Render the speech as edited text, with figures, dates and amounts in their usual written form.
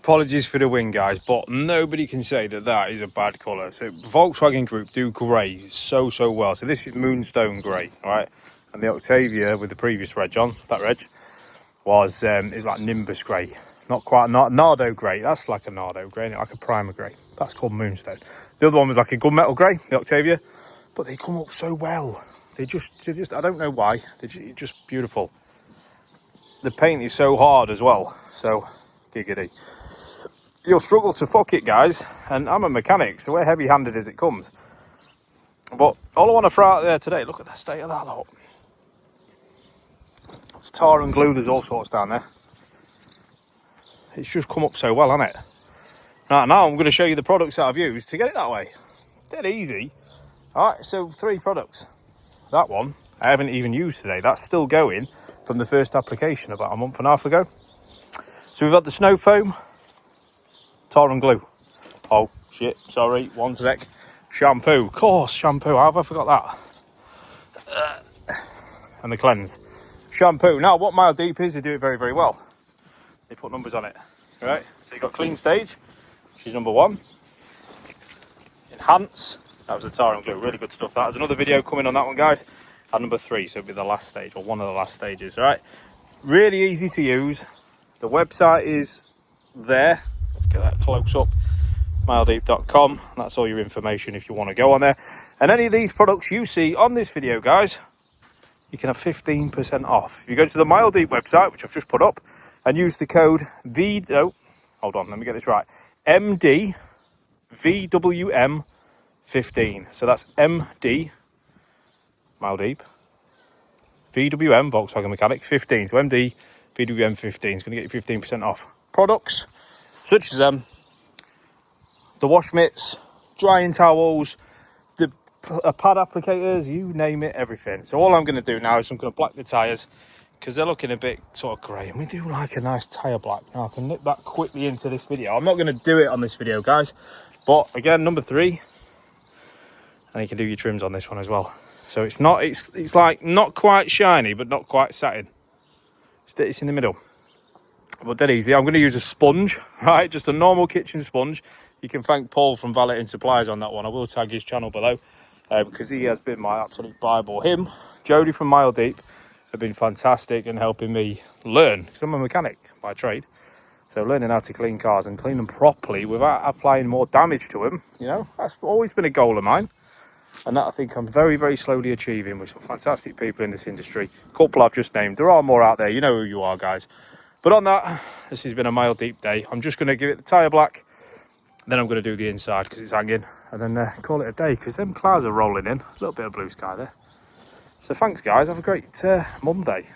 Apologies for the wind, guys, but nobody can say that that is a bad colour. So Volkswagen Group do grey so well. So this is Moonstone Grey, right? And the Octavia with the previous reg on, that reg, was is like Nimbus Grey. Not quite, not Nardo Grey. That's like a Nardo Grey, like a Primer Grey. That's called Moonstone. The other one was like a Gunmetal Grey, the Octavia. But they come up so well. They're just I don't know why. They're just beautiful. The paint is so hard as well. So, giggity. You'll struggle to fuck it, guys, and I'm a mechanic, so we're heavy-handed as it comes. But all I want to throw out there today, look at the state of that lot. It's tar and glue, there's all sorts down there. It's just come up so well, hasn't it? Right, now I'm going to show you the products that I've used to get it that way. Dead easy. Alright, so 3 products. That one, I haven't even used today. That's still going from the first application about a month and a half ago. So we've got the snow foam, tar and glue. Oh shit, sorry, one sec. Shampoo, of course, shampoo. How have I forgot that? And the cleanse. Shampoo. Now, what Mild Deep is, they do it very well. They put numbers on it. Right? So you've got Clean Stage, which is number 1. Enhance. That was the tar and glue. Really good stuff. That was another video coming on that one, guys. And number 3, so it'll be the last stage, or one of the last stages. All right? Really easy to use. The website is there. Let's get that close up. Miledeep.com. That's all your information if you want to go on there. And any of these products you see on this video, guys, you can have 15% off. If you go to the Mild Deep website, which I've just put up, and use the code hold on, let me get this right. MDVWM15. So that's MD, Mild Deep, VWM, Volkswagen Mechanic, 15. So MD, VWM 15 is going to get you 15% off. Products such as the wash mitts, drying towels, the pad applicators, you name it, everything. So all I'm going to do now is I'm going to black the tyres because they're looking a bit sort of grey, and we do like a nice tyre black. Now I can nip that quickly into this video. I'm not going to do it on this video, guys, but again, number 3, and you can do your trims on this one as well. So it's like not quite shiny but not quite satin. It's in the middle, but dead easy. I'm going to use a sponge, right, just a normal kitchen sponge. You can thank Paul from Valeting Supplies on that one. I will tag his channel below because he has been my absolute Bible. Him, Jody from Mild Deep, have been fantastic in helping me learn, because I'm a mechanic by trade. So learning how to clean cars and clean them properly without applying more damage to them, you know, that's always been a goal of mine. And that I think I'm very slowly achieving with some fantastic people in this industry. A couple I've just named. There are more out there. You know who you are, guys. But on that, this has been a Mild Deep day. I'm just going to give it the tyre black. Then I'm going to do the inside because it's hanging. And then call it a day because them clouds are rolling in. A little bit of blue sky there. So thanks, guys. Have a great Monday.